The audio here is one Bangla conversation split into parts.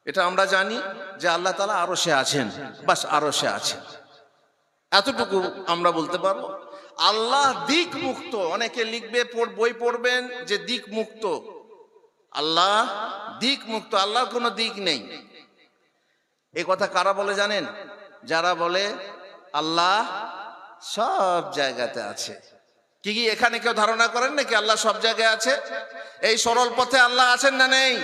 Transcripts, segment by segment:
এটা আমরা জানি যে আল্লাহ তাআলা আরশে আছেন, বাস আরশে আছেন, এতটুকু আমরা বলতে পারবো। আল্লাহ দিক মুক্ত, অনেকে লিখবে বই পড়বেন যে দিক মুক্ত, আল্লাহ দিক মুক্ত, আল্লাহর কোনো দিক নেই। এই কথা কারা বলে জানেন? যারা বলে আল্লাহ সব জায়গাতে আছে। কি কি এখানে কেউ ধারণা করেন নাকি আল্লাহ সব জায়গায় আছে? এই সরল পথে আল্লাহ আছেন না নেই?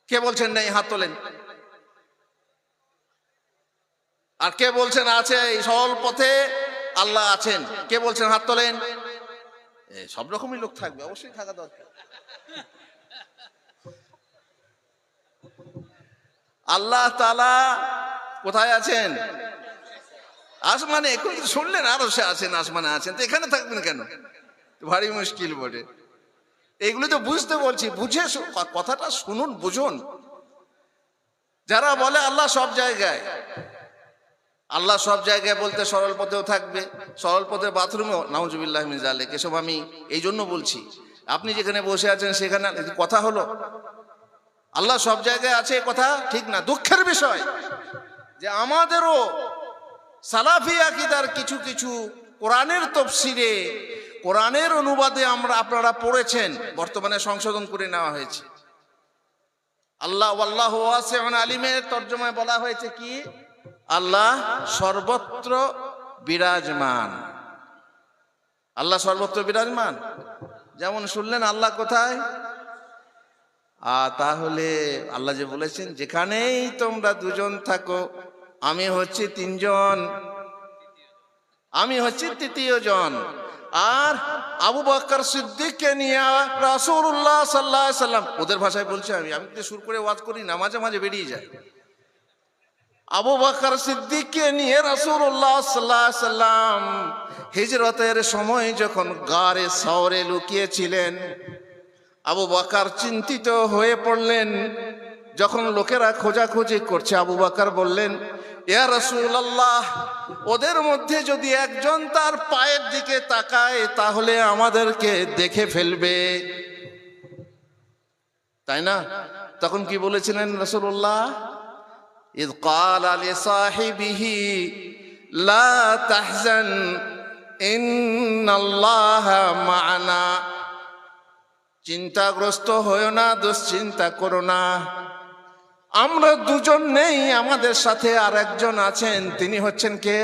কে বলছেন নেই? হাত তোলেন। আর কে বলছেন আছে? এই সরল পথে আল্লাহ আছেন, কে বলছেন? হাত তোলেন। সব রকমই লোক থাকবে, অবশ্যই থাকা দরকার। আল্লাহ তাআলা কোথায় আছেন? আসমানে। এখন শুনলেন আরশে আছেন, আসমানে আছেন, তো এখানে থাকবেন কেন? ভারী মুশকিল বটে। এগুলো তো বুঝতে বলছি, বুঝে কথাটা শুনুন, বুঝুন। যারা বলে আল্লাহ সব জায়গায়, আল্লাহ সব জায়গায় বলতে সরল পথেও থাকবে, সরল পথের বাথরুমেও, নাউজুবিল্লাহ মিন যালিক। এসব আমি এই জন্য বলছি, আপনি যেখানে বসে আছেন সেখানে কথা হলো আল্লাহ সব জায়গায় আছে, কথা ঠিক না। দুঃখের বিষয় যে আমাদেরও সালাফি আকীদার কিছু কিছু কোরআনের তাফসীরে, কোরআনের অনুবাদে আপনারা পড়েছেন, বর্তমানে সংশোধন করে নেওয়া হয়েছে। আল্লাহ ওয়াল্লাহু ওয়াসিউন আলিমের তরজমায় বলা হয়েছে কি? আল্লাহ সর্বত্র বিরাজমান। আল্লাহ সর্বত্র বিরাজমান। যেমন শুনলেন আল্লাহ কোথায়? তাহলে আল্লাহ যে বলেছেন যেখানেই তোমরা দুজন থাকো আমি হচ্ছি তিনজন, আমি হচ্ছি তৃতীয় জন। আর আবু বকর সিদ্দিককে নিয়ে রাসূলুল্লাহ সাল্লাল্লাহু আলাইহি সাল্লাম, ওদের ভাষায় বলছি, আমি তো সুর করে ওয়াজ করি না, মাঝে মাঝে বেরিয়ে যায়। আবু বকর সিদ্দিককে নিয়ে রাসূলুল্লাহ সাল্লাল্লাহু আলাইহি সাল্লাম হিজরতের সময় যখন গারে সাওরে লুকিয়েছিলেন, আবু বকর চিন্তিত হয়ে পড়লেন। যখন লোকেরা খোঁজাখুঁজি করছে, আবু বকর বললেন, ইয়া রাসূলুল্লাহ, ওদের মধ্যে যদি একজন তার পায়ের দিকে তাকায় তাহলে আমাদেরকে দেখে ফেলবে, তাই না? তখন কি বলেছিলেন রাসূলুল্লাহ? ইয ক্বালা লিসাহিবিহি লা তাহজান ইন্নাল্লাহা মা'ানা, চিন্তাগ্রস্ত হয়ো না, দুশ্চিন্তা করো না, আমরা দুজন নেই, আমাদের সাথে আর একজন আছেন, তিনি হচ্ছেন কে?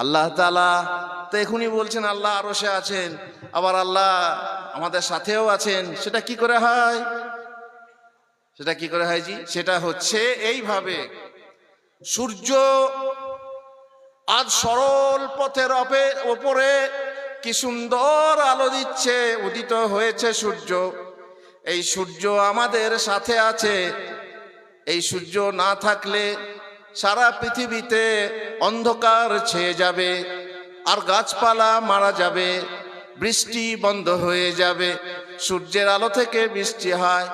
আল্লাহ তাআলা। তো এখনই বলছেন আল্লাহ আরশে আছেন, আবার আল্লাহ আমাদের সাথেও আছেন। সেটা কি করে হয়? সেটা কি করে হয় জি? সেটা হচ্ছে এইভাবে, সূর্য আজ সরল পথের ওপরে কি সুন্দর আলো দিচ্ছে, উদিত হয়েছে সূর্য। এই সূর্য আমাদের সাথে আছে। এই সূর্য না থাকলে সারা পৃথিবীতে অন্ধকার ছেয়ে যাবে, আর গাছপালা মারা যাবে, বৃষ্টি বন্ধ হয়ে যাবে। সূর্যের আলো থেকে বৃষ্টি হয়।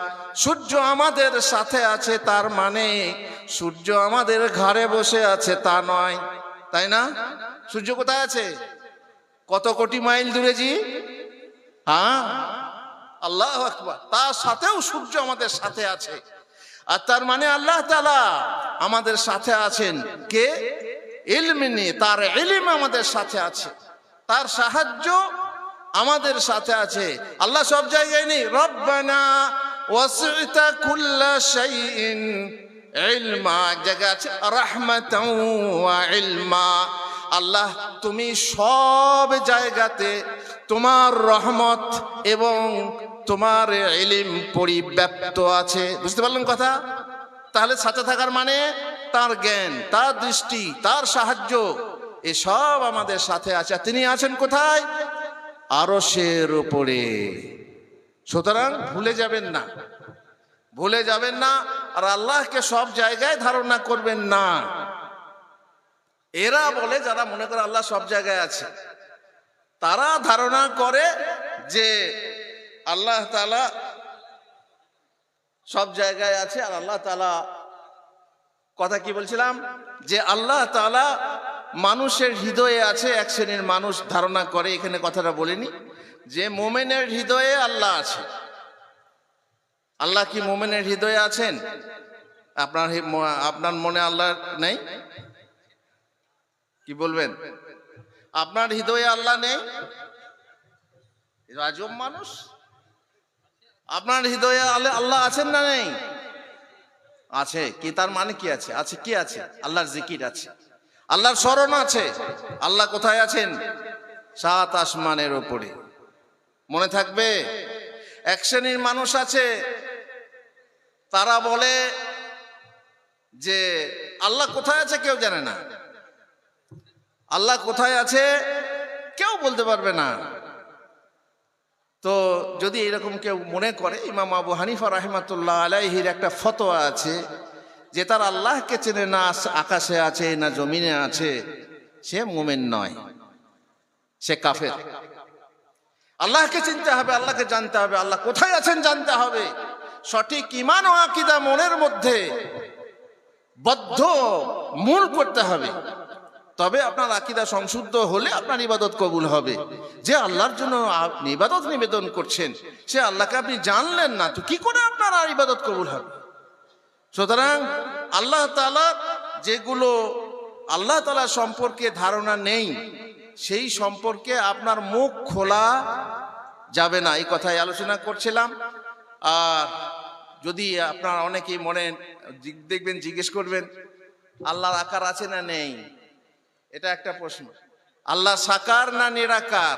সূর্য আমাদের সাথে আছে, তার মানে সূর্য আমাদের ঘাড়ে বসে আছে তা নয়, তাই না? সূর্য কোথায় আছে? কত কোটি মাইল দূরে জি? হ্যাঁ, আল্লাহু আকবার। তার সাথেও সূর্য আমাদের সাথে আছে। আর তার মানে আল্লাহ তাআলা আমাদের সাথে আছেন। কে? ইলম নিয়ে, তার ইলম আমাদের সাথে আছে, তার সাহায্য আমাদের সাথে আছে। আল্লাহ সব জায়গায় নেই। রব্বানা ওয়াসি'তা কুল্লা শাইইন ইলমা, এক জায়গায় আছে রাহমাতাও ওয়া ইলমা। আল্লাহ তুমি সব জায়গাতে তোমার রহমত এবং তোমার ইলম পরিব্যাপ্ত আছে। বুঝতে পারলেন কথা? তাহলে সাথে থাকার মানে তার জ্ঞান, তার দৃষ্টি, তার সাহায্য, এসব আমাদের সাথে আছে। তিনি আছেন কোথায়? আরশের উপরে। সুতরাং ভুলে যাবেন না, ভুলে যাবেন না। আর আল্লাহকে সব জায়গায় ধারণা করবেন না। এরা বলে, যারা মনে করে আল্লাহ সব জায়গায় আছে, তারা ধারণা করে যে আল্লাহ তাআলা সব জায়গায় আছে। আর আল্লাহ তাআলা, কথা কি বলছিলাম, যে আল্লাহ তাআলা মানুষের হৃদয়ে আছে। এক শ্রেণীর মানুষ ধারণা করে, এখানে কথাটা বলিনি, যে মুমিনের হৃদয়ে আল্লাহ আছে। আল্লাহ কি মোমেনের হৃদয়ে আছেন? আপনার মনে আল্লাহ নেই? কি বলবেন? আপনার হৃদয়ে আল্লাহ নেই? আজব মানুষ। আপনার হৃদয়ে আল্লাহ আছেন না নেই? আছে। কি তার মানে কি আছে? আছে, কি আছে? আল্লাহর জিকির আছে, আল্লাহর স্মরণ আছে। আল্লাহ কোথায় আছেন? 7 আসমানের উপরে। মনে থাকবে? এক শ্রেণীর মানুষ আছে, তারা বলে যে আল্লাহ কোথায় আছে কেউ জানে না, আল্লাহ কোথায় আছে কেউ বলতে পারবে না। তো যদি এরকম কেউ মনে করে, ইমাম আবু হানিফা রাহিমাতুল্লাহ আলাইহির একটা ফতোয়া আছে যে তার আল্লাহকে চেনে না, আকাশে আছে না জমিনে আছে, সে মুমিন নয়, সে কাফের। আল্লাহকে চিনতে হবে, আল্লাহকে জানতে হবে, আল্লাহ কোথায় আছেন জানতে হবে। সঠিক ঈমান ও আকীদা মনের মধ্যে বদ্ধ মূল করতে হবে, তবে আপনার আকীদা সংশুদ্ধ হলে আপনার ইবাদত কবুল হবে। যে আল্লাহর জন্য আপনি ইবাদত নিবেদন করছেন, সে আল্লাহকে আপনি জানলেন না, তো কি করে আপনার আর ইবাদত কবুল হবে? সুতরাং আল্লাহ তাআলা, যেগুলো আল্লাহ তাআলা সম্পর্কে ধারণা নেই, সেই সম্পর্কে আপনার মুখ খোলা যাবে না, এই কথাই আলোচনা করছিলাম। আর যদি আপনার অনেকেই মনে দেখবেন, জিজ্ঞেস করবেন আল্লাহর আকার আছে না নেই, এটা একটা প্রশ্ন। আল্লাহ সাকার না নিরাকার?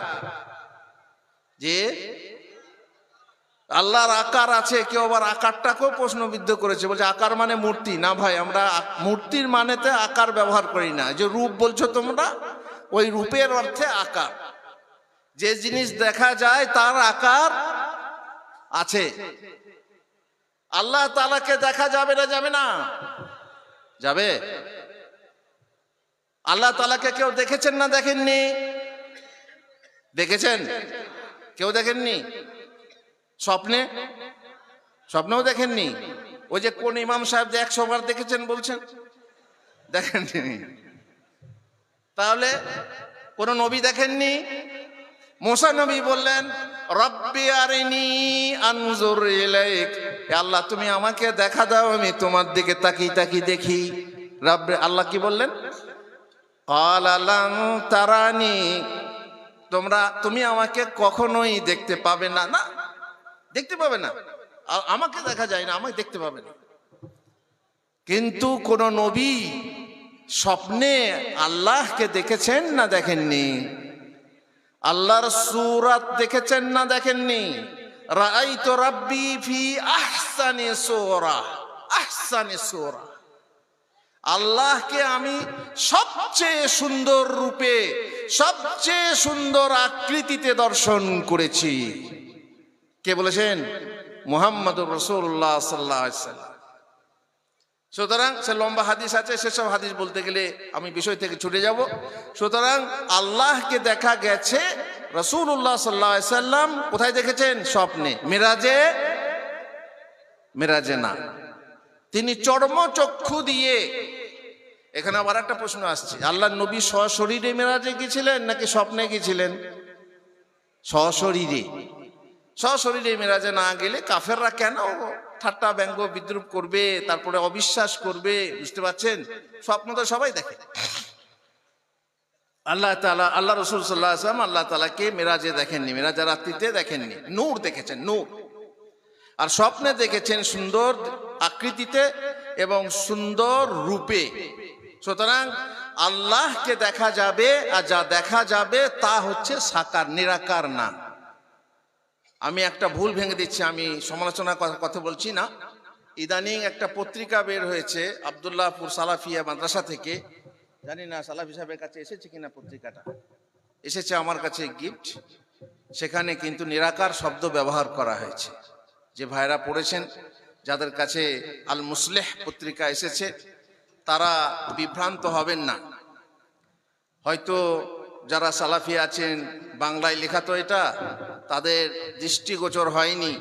যে আল্লাহর আকার আছে, কেউ আবার আকারটাকেও প্রশ্নবিদ্ধ করেছে, বলছে আকার মানে মূর্তি। না ভাই, আমরা মূর্তির মানেতে আকার ব্যবহার করি না। যে রূপ বলছো তোমরা, ওই রূপের অর্থে আকার। যে জিনিস দেখা যায় তার আকার আছে। আল্লাহ তাআলাকে দেখা যাবে না? যাবে না? যাবে। আল্লাহ তাআলাকে কেউ দেখেছেন না দেখেননি? দেখেছেন? কেউ দেখেননি? স্বপ্নে? স্বপ্নেও দেখেননি? ওই যে কোন ইমাম সাহেব 100 বার দেখেছেন বলছেন, দেখেননি? তাহলে কোন নবী দেখেননি? মুসা নবী বললেন রব্বি আরিনি আনজুর ইলাইক, আল্লাহ তুমি আমাকে দেখা দাও, আমি তোমার দিকে তাকিয়ে তাকিয়ে দেখি। রব্বে, আল্লাহ কি বললেন? ক্বালা লান তারানি, তুমি আমাকে কখনোই দেখতে পাবে না। না, দেখতে পাবে না, আমাকে দেখা যায় না, আমাকে দেখতে পাবে না। কিন্তু কোন নবী স্বপ্নে আল্লাহকে দেখেছেন না দেখেননি? আল্লাহর সূরাত দেখেছেন না দেখেননি? রাআইতু রাব্বি ফি আহসানি সূরা, আহসানি সূরা, আল্লাহকে আমি সবচেয়ে সুন্দর রূপে, সবচেয়ে সুন্দর আকৃতিতে দর্শন করেছি। কে বলেছেন? মুহাম্মদুর রাসূলুল্লাহ সাল্লাল্লাহু আলাইহি ওয়াসাল্লাম। সুতরাং সে লম্বা হাদিস আছে, সেসব হাদিস বলতে গেলে আমি বিষয় থেকে ছুটে যাব। সুতরাং আল্লাহকে দেখা গেছে। রাসূলুল্লাহ সাল্লাল্লাহু আলাইহি ওয়াসাল্লাম কোথায় দেখেছেন? স্বপ্নে। মিরাজে? মিরাজে না, তিনি চর্মচক্ষু দিয়ে। এখানে আবার একটা প্রশ্ন আসছে, আল্লাহর নবী সশরীরে মিরাজে গিয়েছিলেন নাকি স্বপ্নে গিয়েছিলেন? সশরীরে। সশরীরে মিরাজে না গেলে কাফেররা কেন ঠাট্টা ব্যঙ্গ বিদ্রুপ করবে, তারপরে অবিশ্বাস করবে? বুঝতে পারছেন? স্বপ্ন তো সবাই দেখে। আল্লাহ তাআলা, আল্লাহ রাসূল সাল্লাল্লাহু আলাইহি ওয়াসাল্লাম আল্লাহ তাআলাকে মিরাজে দেখেননি, মিরাজের রাত্রিতে দেখেননি। নূর দেখেছেন, নূর। আর স্বপ্নে দেখেছেন সুন্দর আকৃতিতে এবং সুন্দর রূপে। সুতরাং আল্লাহকে দেখা যাবে, আর যা দেখা যাবে তা হচ্ছে সাকার, নিরাকার না। আমি একটা ভুল ভেঙে দিচ্ছি, আমি সমালোচনার কথা বলছি না। ইদানিং একটা পত্রিকা বের হয়েছে আব্দুল্লাহপুর সালাফিয়া মাদ্রাসা থেকে, জানি না সালাফি সাহেবের কাছে এসেছে কিনা পত্রিকাটা, এসেছে আমার কাছে গিফট। সেখানে কিন্তু নিরাকার শব্দ ব্যবহার করা হয়েছে। যে ভাইরা পড়েছেন, যাদের কাছে আল মুসলিহ পত্রিকা এসেছে, তারা বিভ্রান্ত হবেন না। হয়তো যারা সালাফি আছেন, বাংলায় লেখা তো এটা, তাদের দৃষ্টিগোচর হয়নি,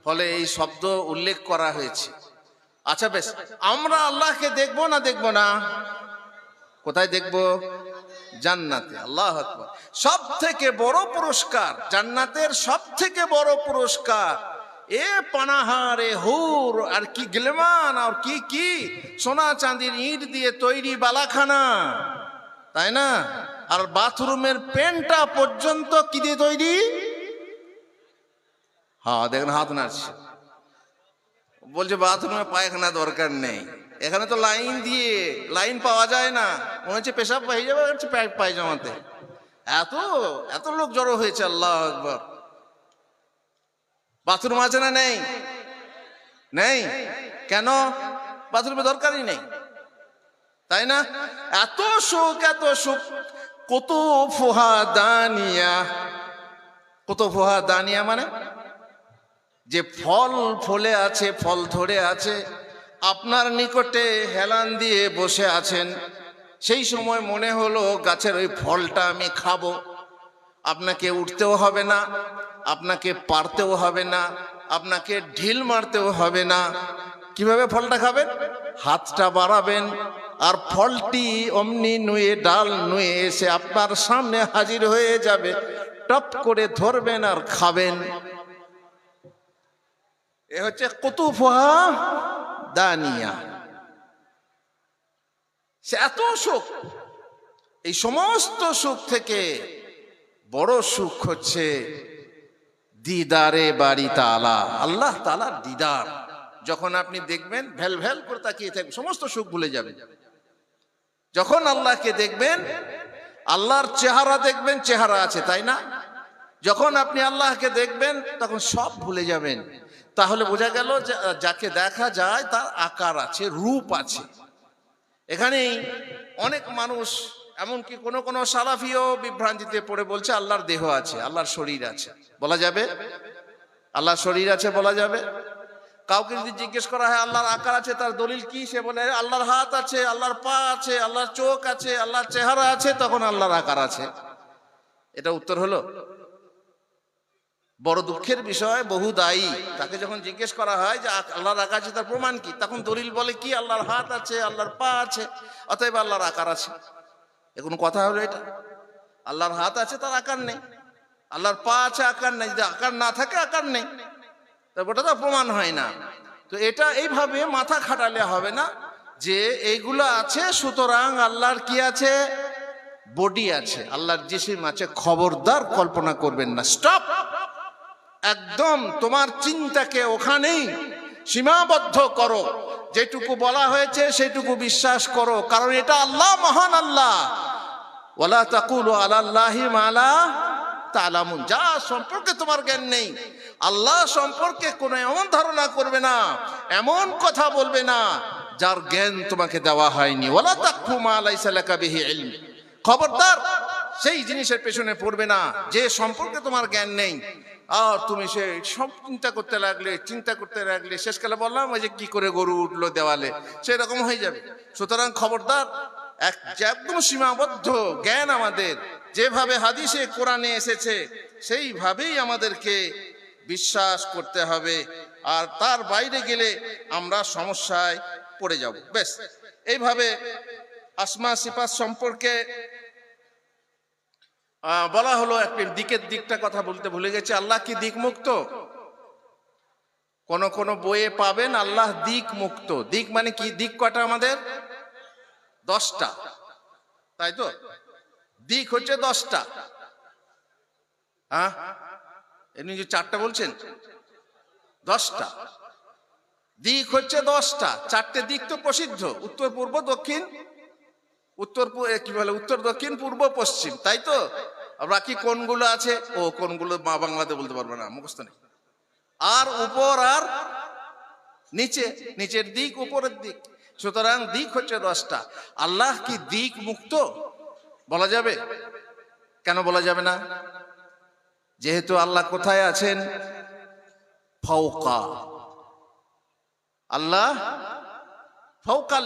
ফলে এই শব্দ উল্লেখ করা হয়েছে। আচ্ছা বেশ, আমরা আল্লাহকে দেখবো না দেখবো না? কোথায় দেখবো? জান্নাতে। আল্লাহু আকবার। সব থেকে বড় পুরস্কার, জান্নাতের সব থেকে বড় পুরস্কার এ পানাহার, এ হুর, আর কি গিলমান, আর কি কি সোনা চাঁদির ইট দিয়ে তৈরি বালাখানা, তাই না? আর বাথরুমের পেনটা পর্যন্ত কি দিয়ে তৈরি? হ্যাঁ, দেখেন হাত নাড়ছে, বলছে বাথরুমে পায়খানা দরকার নেই, এখানে তো লাইন দিয়ে, লাইন পাওয়া যায় না, মনে হচ্ছে পেশাব পাই যাবে পায়জামাতে। এত এত লোক জড়ো হয়েছে, আল্লাহ আকবার। বাথরুম আছে না নেই? নেই। কেন? বাথরুমে দরকারই নেই, তাই না? এত সুখ, এত সুখ। কত ফোহা দানিয়া, কত ফোহা দানিয়া মানে যে ফল ফলে আছে, ফল ধরে আছে, আপনার নিকটে হেলান দিয়ে বসে আছেন, সেই সময় মনে হলো গাছের ওই ফলটা আমি খাবো। আপনাকে উঠতেও হবে না, আপনাকে পারতেও হবে না, আপনাকে ঢিল মারতেও হবে না। কিভাবে ফলটা খাবেন? হাতটা বাড়াবেন আর ফলটি অমনি নুয়ে, ডাল নুয়ে এসে আপনার সামনে হাজির হয়ে যাবে, টপ করে ধরবেন আর খাবেন। এ হচ্ছে কুতুফুহা দানিয়া। সে এত সুখ। এই সমস্ত সুখ থেকে বড় সুখ হচ্ছে দিদারে বাড়ি তাআলা, আল্লাহ তাআলার দিদার। যখন আপনি দেখবেন, ভ্যাল ভ্যাল করে তাকিয়ে থাকবেন, সমস্ত সুখ ভুলে যাবেন। যখন আল্লাহকে দেখবেন, আল্লাহর চেহারা দেখবেন, চেহারা আছে, তাই না? যখন আপনি আল্লাহকে দেখবেন তখন সব ভুলে যাবেন। তাহলে বোঝা গেল যে যাকে দেখা যায় তার আকার আছে, রূপ আছে। এখানেই অনেক মানুষ, এমনকি কোনো কোনো সালাফিও বিভ্রান্তিতে পড়ে বলছে আল্লাহর দেহ আছে, আল্লাহর শরীর আছে। বলা যাবে আল্লাহর শরীর আছে? বলা যাবে? কাউকে যদি জিজ্ঞেস করা হয় আল্লাহর আকার আছে, তার দলিল কি? সে বলে আল্লাহর হাত আছে, আল্লাহর পা আছে, আল্লাহর চোখ আছে, আল্লাহর চেহারা আছে, তখন আল্লাহর আকার আছে। এটা উত্তর হলো? বড় দুঃখের বিষয়, বহু দায়ী। তাকে যখন জিজ্ঞেস করা হয় যে আল্লাহর আকার আছে, তার প্রমাণ কি? তখন দলিল বলে কি? আল্লাহর হাত আছে, আল্লাহর পা আছে, অতএব আল্লাহর আকার আছে। এ কোনো কথা হলো এটা? আল্লাহর হাত আছে, তার আকার নেই। আল্লাহর পা আছে, আকার নেই। যদি আকার না থাকে, আকার নেই, তারপর ওটা তো প্রমাণ হয় না। তো এটা এইভাবে মাথা খাটালে হবে না যে এইগুলো আছে সুতরাং আল্লাহর কি আছে? বডি আছে, আল্লাহর জিসিম আছে। খবরদার কল্পনা করবেন না, স্টপ। একদম তোমার চিন্তাকে ওখানেই সীমাবদ্ধ করো। যেটুকু বলা হয়েছে সেটুকু বিশ্বাস করো, কারণ এটা আল্লাহ, মহান আল্লাহ। ওয়ালা তাকুলু আলাল্লাহি মা লা তা'লামুন। যা সম্পর্কে তোমার জ্ঞান নেই, আল্লাহ সম্পর্কে কোনো এমন ধারণা করবে না, এমন কথা বলবে না যার জ্ঞান তোমাকে দেওয়া হয়নি। ওয়ালা তাকফু মা লাইসা লাকা বিহি ইলম। খবরদার সেই জিনিসের পেছনে পড়বে না যে সম্পর্কে তোমার জ্ঞান নেই। আর তুমি সে সব চিন্তা করতে লাগলে শেষকালে বললাম ওই যে কি করে গরু উঠলো দেওয়ালে, সেরকম হয়ে যাবে। সুতরাং খবরদার, একদম সীমাবদ্ধ জ্ঞান আমাদের। যেভাবে হাদিসে কোরআনে এসেছে সেইভাবেই আমাদেরকে বিশ্বাস করতে হবে। আর তার বাইরে গেলে আমরা সমস্যায় পড়ে যাব। বেশ, এইভাবে আসমা সিফাত সম্পর্কে বলা হলো। একটি দিকটা কথা বলতে ভুলে গেছি। আল্লাহ কি দিক মুক্ত? কোন কোন বইয়ে পাবেন আল্লাহ দিক মুক্ত। দিক মানে কি? দিক কটা আমাদের? 10টা, তাই তো? দিক হচ্ছে 10টা। হ্যাঁ, এমনি যে 4টা বলছেন, 10টা দিক হচ্ছে 10টা। 4টে দিক তো প্রসিদ্ধ, উত্তর পূর্ব দক্ষিণ, কি বলে, উত্তর দক্ষিণ পূর্ব পশ্চিম, তাই তো? আর বাকি কোনগুলো আছে? ও কোনগুলো মা বাংলাতে বলতে পারবে না, মুখস্থ নেই। আর উপর আর নিচে, নিচের দিক, উপরের দিক। সুতরাং দিক হচ্ছে 10টা। আল্লাহ কি দিক মুক্ত? বলা যাবে? কেন বলা যাবে না? যেহেতু আল্লাহ কোথায় আছেন? ফাওকা। আল্লাহ ফাওকা।